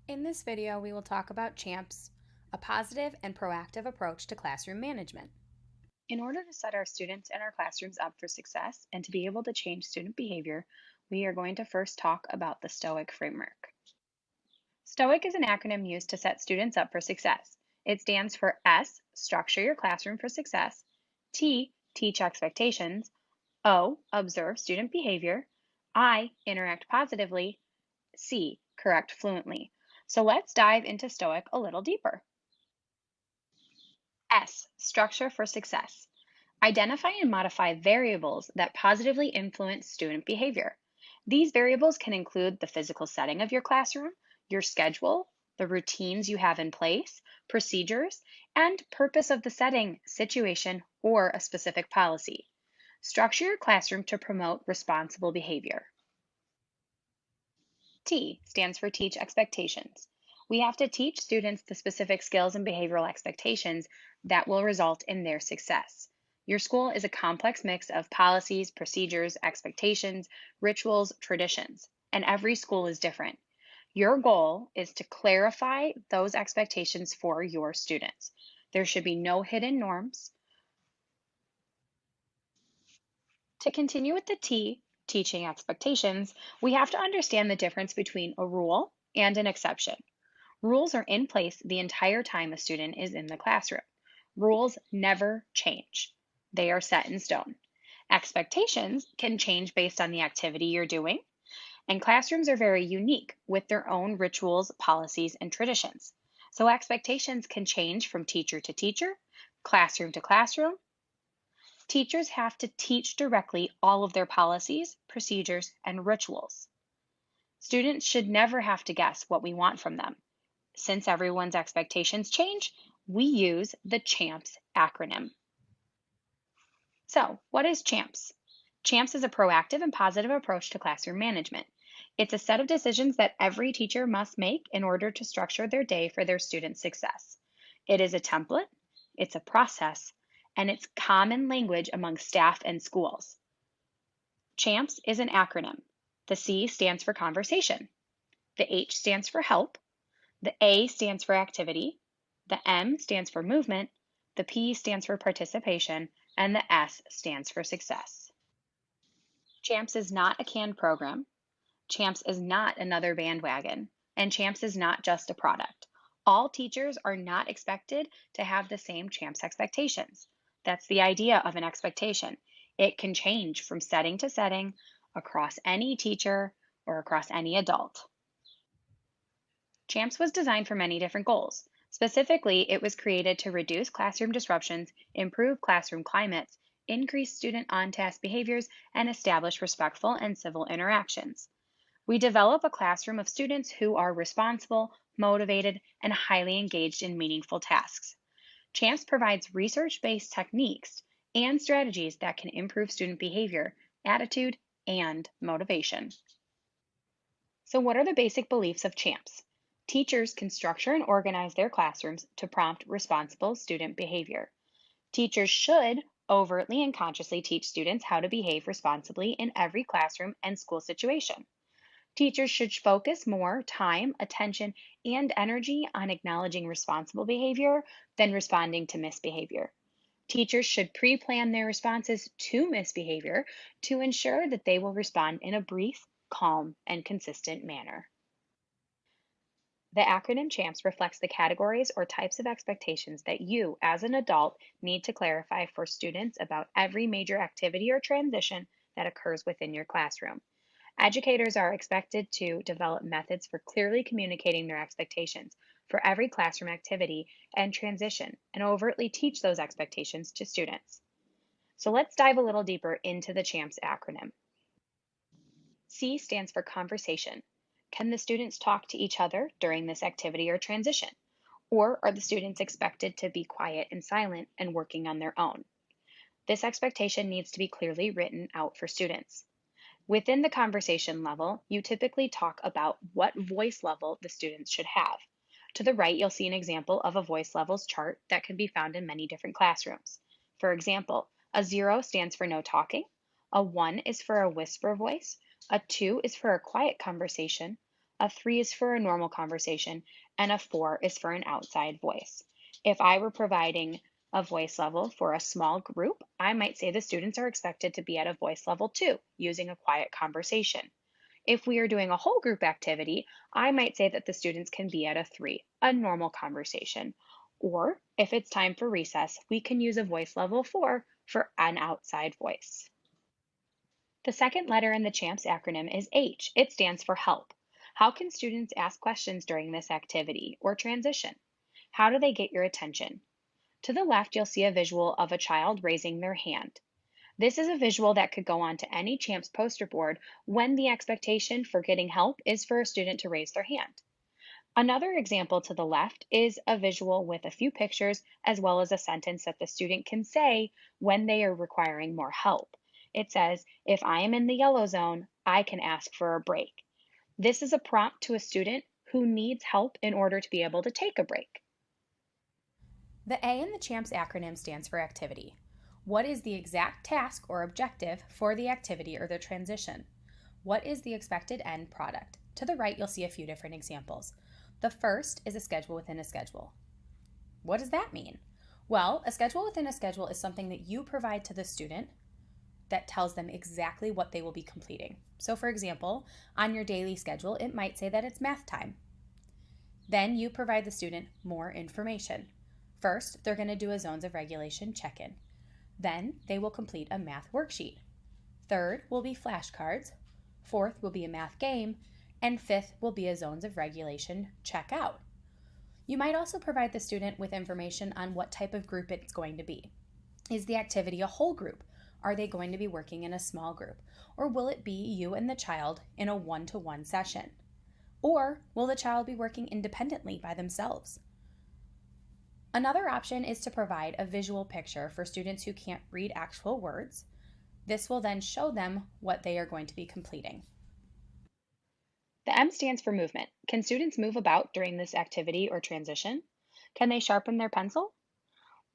In this video, we will talk about CHAMPS, a positive and proactive approach to classroom management. In order to set our students and our classrooms up for success and to be able to change student behavior, we are going to first talk about the STOIC framework. STOIC is an acronym used to set students up for success. It stands for S, structure your classroom for success, T, teach expectations, O, observe student behavior, I, interact positively, C, correct fluently. So let's dive into STOIC a little deeper. S, structure for success. Identify and modify variables that positively influence student behavior. These variables can include the physical setting of your classroom, your schedule, the routines you have in place, procedures, and purpose of the setting, situation, or a specific policy. Structure your classroom to promote responsible behavior. T stands for teach expectations. We have to teach students the specific skills and behavioral expectations that will result in their success. Your school is a complex mix of policies, procedures, expectations, rituals, traditions, and every school is different. Your goal is to clarify those expectations for your students. There should be no hidden norms. To continue with the T, teaching expectations, we have to understand the difference between a rule and an exception. Rules are in place the entire time a student is in the classroom. Rules never change, they are set in stone. Expectations can change based on the activity you're doing, and classrooms are very unique with their own rituals, policies, and traditions. So expectations can change from teacher to teacher, classroom to classroom. Teachers have to teach directly all of their policies, procedures, and rituals. Students should never have to guess what we want from them. Since everyone's expectations change, we use the CHAMPS acronym. So, what is CHAMPS? CHAMPS is a proactive and positive approach to classroom management. It's a set of decisions that every teacher must make in order to structure their day for their students' success. It is a template, it's a process, and it's common language among staff and schools. CHAMPS is an acronym. The C stands for conversation, the H stands for help, the A stands for activity, the M stands for movement, the P stands for participation, and the S stands for success. CHAMPS is not a canned program. CHAMPS is not another bandwagon. And CHAMPS is not just a product. All teachers are not expected to have the same CHAMPS expectations. That's the idea of an expectation. It can change from setting to setting, across any teacher, or across any adult. CHAMPS was designed for many different goals. Specifically, it was created to reduce classroom disruptions, improve classroom climates, increase student on task behaviors, and establish respectful and civil interactions. We develop a classroom of students who are responsible, motivated, and highly engaged in meaningful tasks. CHAMPS provides research based techniques and strategies that can improve student behavior, attitude, and motivation. So, what are the basic beliefs of CHAMPS? Teachers can structure and organize their classrooms to prompt responsible student behavior. Teachers should overtly and consciously teach students how to behave responsibly in every classroom and school situation. Teachers should focus more time, attention, and energy on acknowledging responsible behavior than responding to misbehavior. Teachers should pre plan their responses to misbehavior to ensure that they will respond in a brief, calm, and consistent manner. The acronym CHAMPS reflects the categories or types of expectations that you, as an adult, need to clarify for students about every major activity or transition that occurs within your classroom. Educators are expected to develop methods for clearly communicating their expectations for every classroom activity and transition and overtly teach those expectations to students. So let's dive a little deeper into the CHAMPS acronym. C stands for conversation. Can the students talk to each other during this activity or transition? Or are the students expected to be quiet and silent and working on their own? This expectation needs to be clearly written out for students. Within the conversation level, you typically talk about what voice level the students should have. To the right, you'll see an example of a voice levels chart that can be found in many different classrooms. For example, a 0 stands for no talking, a 1 is for a whisper voice, a 2 is for a quiet conversation, A 3 is for a normal conversation, and a 4 is for an outside voice. If I were providing a voice level for a small group, I might say the students are expected to be at a voice level 2, using a quiet conversation. If we are doing a whole group activity, I might say that the students can be at a 3, a normal conversation. Or if it's time for recess, we can use a voice level 4 for an outside voice. The second letter in the CHAMPS acronym is H. It stands for help. How can students ask questions during this activity or transition? How do they get your attention? To the left, you'll see a visual of a child raising their hand. This is a visual that could go onto any CHAMPS poster board when the expectation for getting help is for a student to raise their hand. Another example to the left is a visual with a few pictures as well as a sentence that the student can say when they are requiring more help. It says, if I am in the yellow zone, I can ask for a break. This is a prompt to a student who needs help in order to be able to take a break. The A in the CHAMPS acronym stands for activity. What is the exact task or objective for the activity or the transition? What is the expected end product? To the right, you'll see a few different examples. The first is a schedule within a schedule. What does that mean? Well, a schedule within a schedule is something that you provide to the student that tells them exactly what they will be completing. So, for example, on your daily schedule, it might say that it's math time. Then you provide the student more information. First, they're going to do a zones of regulation check-in. Then they will complete a math worksheet. Third will be flashcards. Fourth will be a math game. And fifth will be a zones of regulation check-out. You might also provide the student with information on what type of group it's going to be. Is the activity a whole group? Are they going to be working in a small group? Or will it be you and the child in a one-to-one session? Or will the child be working independently by themselves? Another option is to provide a visual picture for students who can't read actual words. This will then show them what they are going to be completing. The M stands for movement. Can students move about during this activity or transition? Can they sharpen their pencil?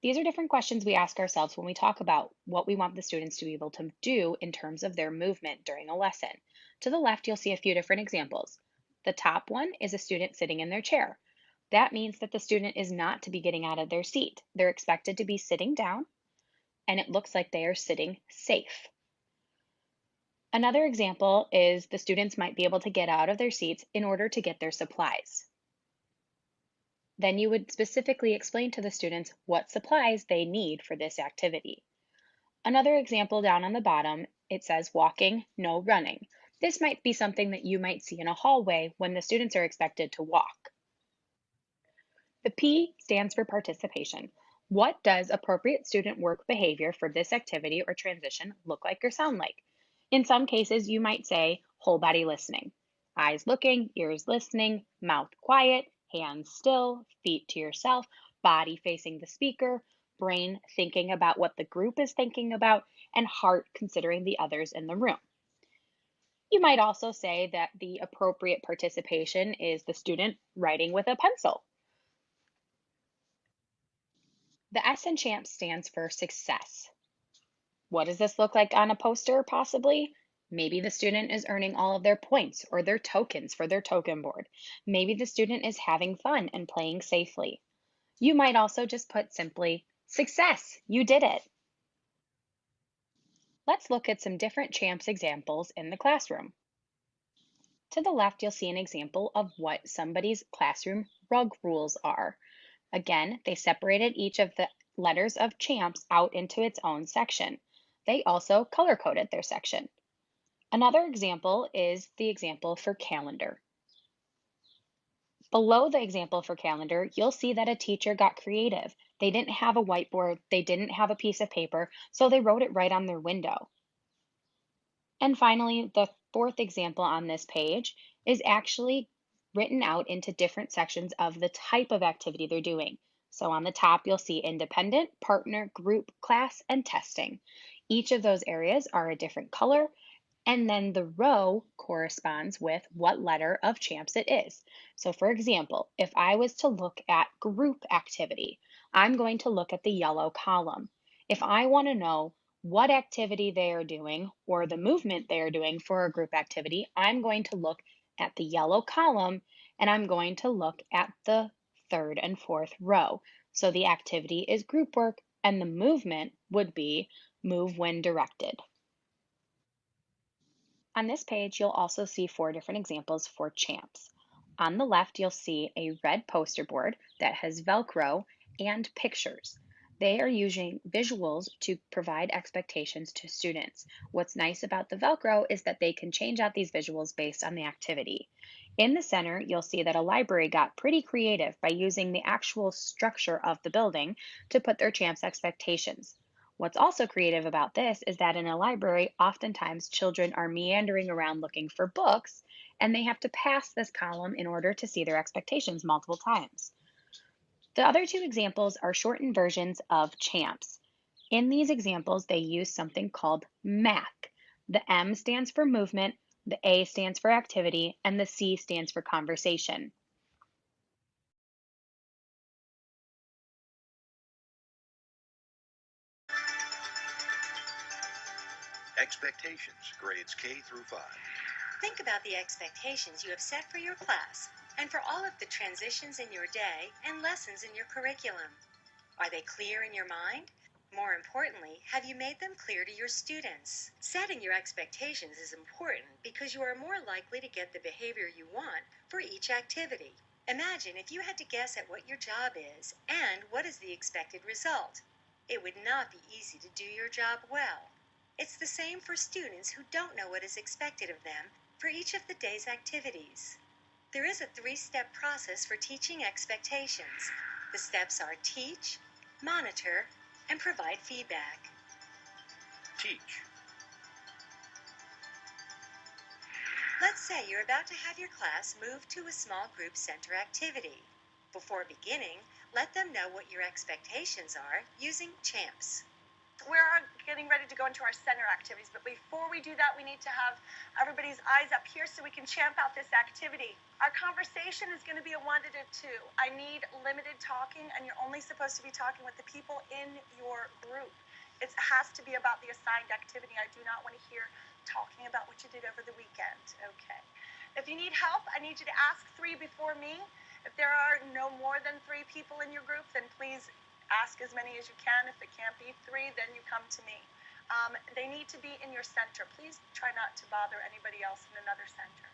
These are different questions we ask ourselves when we talk about what we want the students to be able to do in terms of their movement during a lesson. To the left, you'll see a few different examples. The top one is a student sitting in their chair. That means that the student is not to be getting out of their seat. They're expected to be sitting down, and it looks like they are sitting safe. Another example is the students might be able to get out of their seats in order to get their supplies. Then you would specifically explain to the students what supplies they need for this activity. Another example down on the bottom, it says walking, no running. This might be something that you might see in a hallway when the students are expected to walk. The P stands for participation. What does appropriate student work behavior for this activity or transition look like or sound like? In some cases, you might say whole body listening. Eyes looking, ears listening, mouth quiet, hands still, feet to yourself, body facing the speaker, brain thinking about what the group is thinking about, and heart considering the others in the room. You might also say that the appropriate participation is the student writing with a pencil. The S in CHAMP stands for success. What does this look like on a poster, possibly? Maybe the student is earning all of their points or their tokens for their token board. Maybe the student is having fun and playing safely. You might also just put simply, success, you did it. Let's look at some different CHAMPS examples in the classroom. To the left, you'll see an example of what somebody's classroom rug rules are. Again, they separated each of the letters of CHAMPS out into its own section. They also color coded their section. Another example is the example for calendar. Below the example for calendar, you'll see that a teacher got creative. They didn't have a whiteboard, they didn't have a piece of paper, so they wrote it right on their window. And finally, the fourth example on this page is actually written out into different sections of the type of activity they're doing. So on the top, you'll see independent, partner, group, class, and testing. Each of those areas are a different color, and then the row corresponds with what letter of CHAMPS it is. So for example, if I was to look at group activity, I'm going to look at the yellow column. If I want to know what activity they are doing or the movement they are doing for a group activity, I'm going to look at the yellow column and I'm going to look at the third and fourth row. So the activity is group work and the movement would be move when directed. On this page, you'll also see 4 different examples for champs. On the left, you'll see a red poster board that has Velcro and pictures. They are using visuals to provide expectations to students. What's nice about the Velcro is that they can change out these visuals based on the activity. In the center, you'll see that a library got pretty creative by using the actual structure of the building to put their champs' expectations. What's also creative about this is that in a library, oftentimes children are meandering around looking for books, and they have to pass this column in order to see their expectations multiple times. The other 2 examples are shortened versions of CHAMPS. In these examples, they use something called MAC. The M stands for movement, the A stands for activity, and the C stands for conversation. Expectations, grades K through 5. Think about the expectations you have set for your class and for all of the transitions in your day and lessons in your curriculum. Are they clear in your mind? More importantly, have you made them clear to your students? Setting your expectations is important because you are more likely to get the behavior you want for each activity. Imagine if you had to guess at what your job is and what is the expected result. It would not be easy to do your job well. It's the same for students who don't know what is expected of them for each of the day's activities. There is a 3-step process for teaching expectations. The steps are teach, monitor, and provide feedback. Teach. Let's say you're about to have your class move to a small group center activity. Before beginning, let them know what your expectations are using CHAMPS. We're getting ready to go into our center activities, but before we do that, we need to have everybody's eyes up here so we can champ out this activity. Our conversation is going to be a 1 to 2. I need limited talking, and you're only supposed to be talking with the people in your group. It has to be about the assigned activity. I do not want to hear talking about what you did over the weekend. Okay. If you need help, I need you to ask 3 before me. If there are no more than 3 people in your group, then please ask as many as you can. If it can't be 3, then you come to me. They need to be in your center. Please try not to bother anybody else in another center.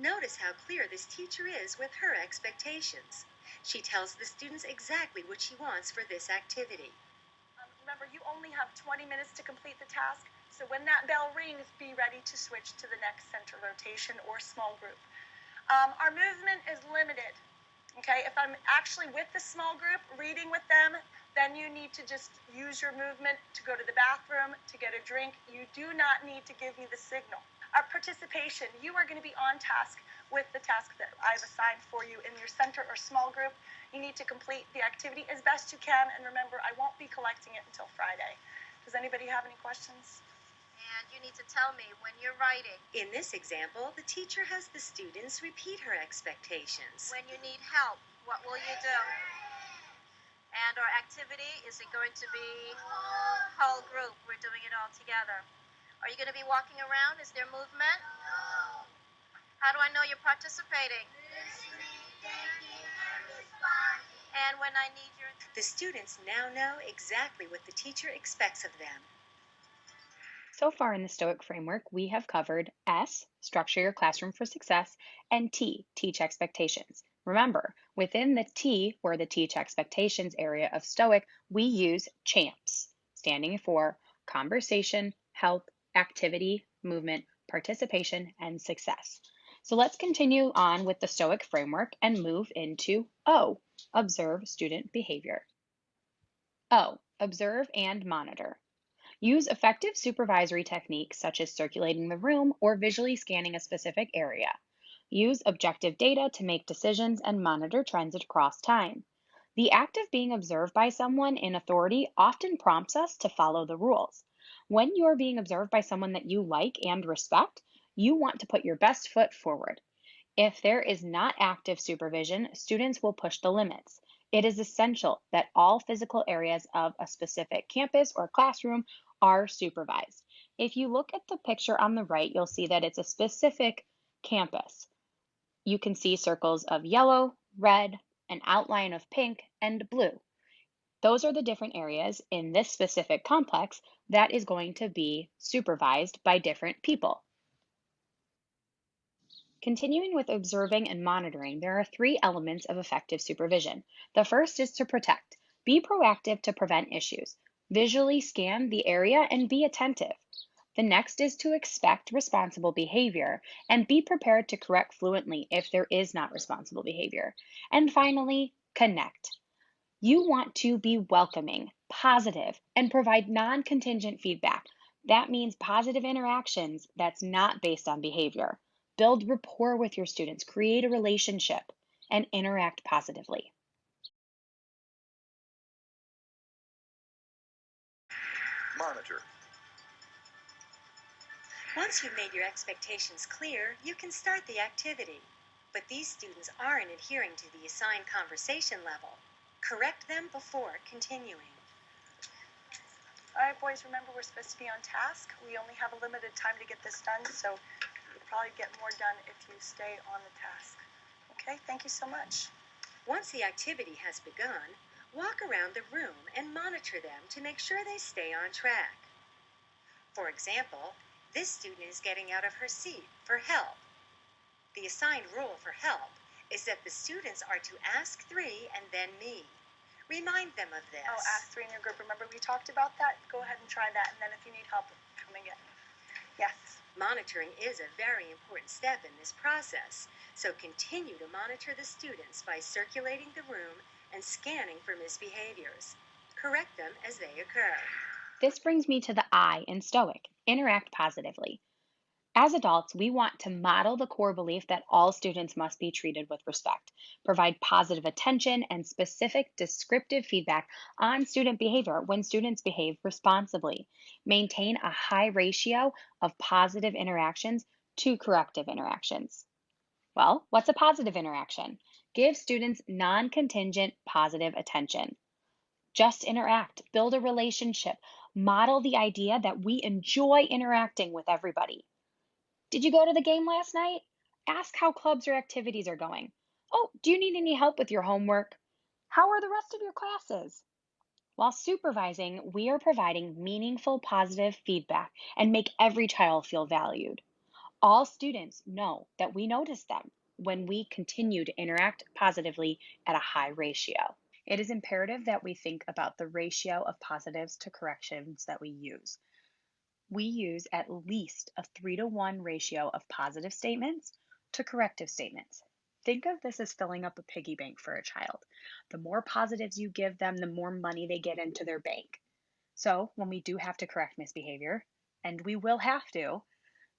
Notice how clear this teacher is with her expectations. She tells the students exactly what she wants for this activity. Remember, you only have 20 minutes to complete the task, so when that bell rings, be ready to switch to the next center rotation or small group. Our movement is limited. Okay, if I'm actually with the small group, reading with them, then you need to just use your movement to go to the bathroom, to get a drink. You do not need to give me the signal. Our participation, you are going to be on task with the task that I've assigned for you in your center or small group. You need to complete the activity as best you can, and remember, I won't be collecting it until Friday. Does anybody have any questions? And you need to tell me when you're writing. In this example, the teacher has the students repeat her expectations. When you need help, what will you do? And our activity, is it going to be whole group? We're doing it all together. Are you going to be walking around? Is there movement? No. How do I know you're participating? Listening, thinking, and responding. And when I need your... The students now know exactly what the teacher expects of them. So far in the STOIC framework, we have covered S, structure your classroom for success, and T, teach expectations. Remember, within the T, or the teach expectations area of STOIC, we use CHAMPS, standing for conversation, help, activity, movement, participation, and success. So let's continue on with the STOIC framework and move into O, observe student behavior. O, observe and monitor. Use effective supervisory techniques such as circulating the room or visually scanning a specific area. Use objective data to make decisions and monitor trends across time. The act of being observed by someone in authority often prompts us to follow the rules. When you're being observed by someone that you like and respect, you want to put your best foot forward. If there is not active supervision, students will push the limits. It is essential that all physical areas of a specific campus or classroom are supervised. If you look at the picture on the right, you'll see that it's a specific campus. You can see circles of yellow, red, an outline of pink, and blue. Those are the different areas in this specific complex that is going to be supervised by different people. Continuing with observing and monitoring, there are three elements of effective supervision. The first is to protect. Be proactive to prevent issues. Visually scan the area and be attentive. The next is to expect responsible behavior and be prepared to correct fluently if there is not responsible behavior. And finally, connect. You want to be welcoming, positive, and provide non contingent feedback. That means positive interactions that's not based on behavior. Build rapport with your students, create a relationship, and interact positively. Monitor. Once you've made your expectations clear, you can start the activity. But these students aren't adhering to the assigned conversation level. Correct them before continuing. All right, boys, remember we're supposed to be on task. We only have a limited time to get this done, so you'll probably get more done if you stay on the task. Okay, thank you so much. Once the activity has begun, walk around the room and monitor them to make sure they stay on track. For example, this student is getting out of her seat for help. The assigned rule for help is that the students are to ask 3 and then me. Remind them of this. Oh, ask 3 in your group. Remember we talked about that? Go ahead and try that, and then if you need help, come again. Yes. Monitoring is a very important step in this process, so continue to monitor the students by circulating the room and scanning for misbehaviors. Correct them as they occur. This brings me to the I in Stoic, interact positively. As adults, we want to model the core belief that all students must be treated with respect, provide positive attention and specific descriptive feedback on student behavior when students behave responsibly, maintain a high ratio of positive interactions to corrective interactions. Well, what's a positive interaction? Give students non contingent positive attention. Just interact, build a relationship, model the idea that we enjoy interacting with everybody. Did you go to the game last night? Ask how clubs or activities are going. Oh, do you need any help with your homework? How are the rest of your classes? While supervising, we are providing meaningful positive feedback and make every child feel valued. All students know that we notice them when we continue to interact positively at a high ratio. It is imperative that we think about the ratio of positives to corrections that we use. We use at least a 3-to-1 ratio of positive statements to corrective statements. Think of this as filling up a piggy bank for a child. The more positives you give them, the more money they get into their bank. So when we do have to correct misbehavior, and we will have to,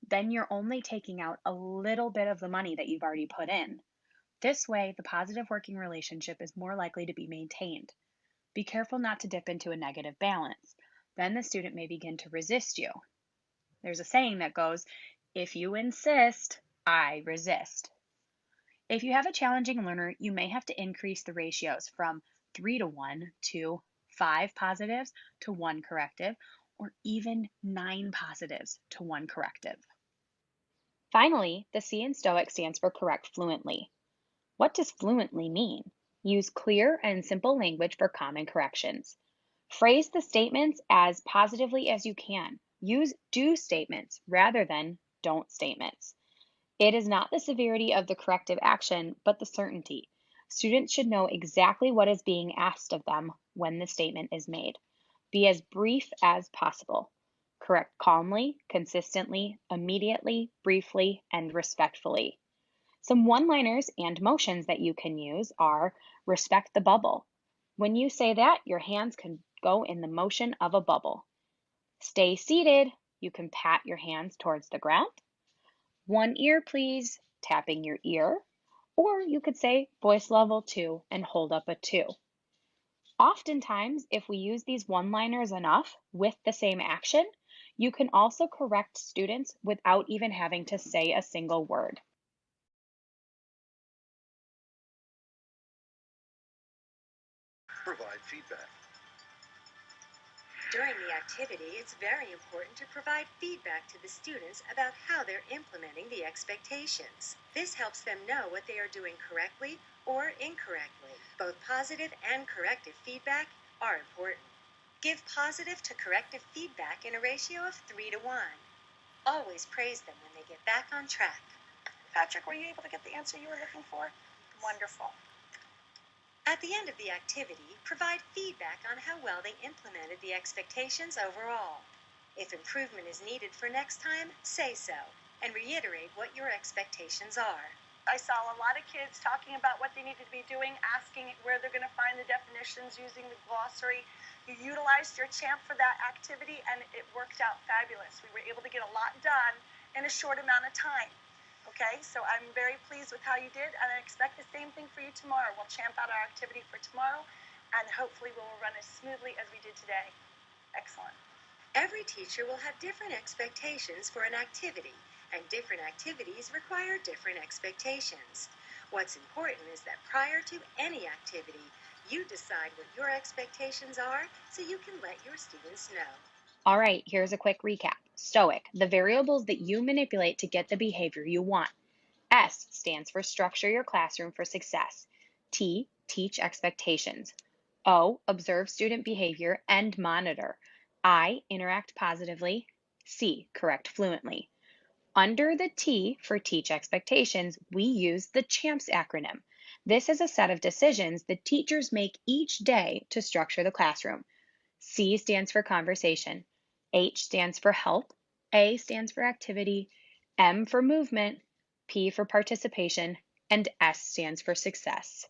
then you're only taking out a little bit of the money that you've already put in. This way, the positive working relationship is more likely to be maintained. Be careful not to dip into a negative balance. Then the student may begin to resist you. There's a saying that goes, if you insist, I resist. If you have a challenging learner, you may have to increase the ratios from 3-to-1 to 5 positives to 1 corrective, or even 9 positives to 1 corrective. Finally, the C in Stoic stands for correct fluently. What does fluently mean? Use clear and simple language for common corrections. Phrase the statements as positively as you can. Use do statements rather than don't statements. It is not the severity of the corrective action, but the certainty. Students should know exactly what is being asked of them when the statement is made. Be as brief as possible. Correct calmly, consistently, immediately, briefly, and respectfully. Some one-liners and motions that you can use are respect the bubble. When you say that, your hands can go in the motion of a bubble. Stay seated. You can pat your hands towards the ground. One ear, please, tapping your ear. Or you could say voice level 2 and hold up a 2. Oftentimes, if we use these one-liners enough with the same action, you can also correct students without even having to say a single word. Provide feedback. During the activity, it's very important to provide feedback to the students about how they're implementing the expectations. This helps them know what they are doing correctly or incorrectly. Both positive and corrective feedback are important. Give positive to corrective feedback in a ratio of 3 to 1. Always praise them when they get back on track. Patrick, were you able to get the answer you were looking for? Wonderful. At the end of the activity, provide feedback on how well they implemented the expectations overall. If improvement is needed for next time, say so, and reiterate what your expectations are. I saw a lot of kids talking about what they needed to be doing, asking where they're going to find the definitions, using the glossary. You utilized your CHAMP for that activity, and it worked out fabulous. We were able to get a lot done in a short amount of time. Okay, so I'm very pleased with how you did, and I expect the same thing for you tomorrow. We'll CHAMP out our activity for tomorrow, and hopefully we will run as smoothly as we did today. Excellent. Every teacher will have different expectations for an activity, and different activities require different expectations. What's important is that prior to any activity, you decide what your expectations are so you can let your students know. All right, here's a quick recap. STOIC, the variables that you manipulate to get the behavior you want. S stands for structure your classroom for success. T, teach expectations. O, observe student behavior and monitor. I, interact positively. C, correct fluently. Under the T for teach expectations, we use the CHAMPS acronym. This is a set of decisions that teachers make each day to structure the classroom. C stands for conversation. H stands for help. A stands for activity. M for movement. P for participation. And S stands for success.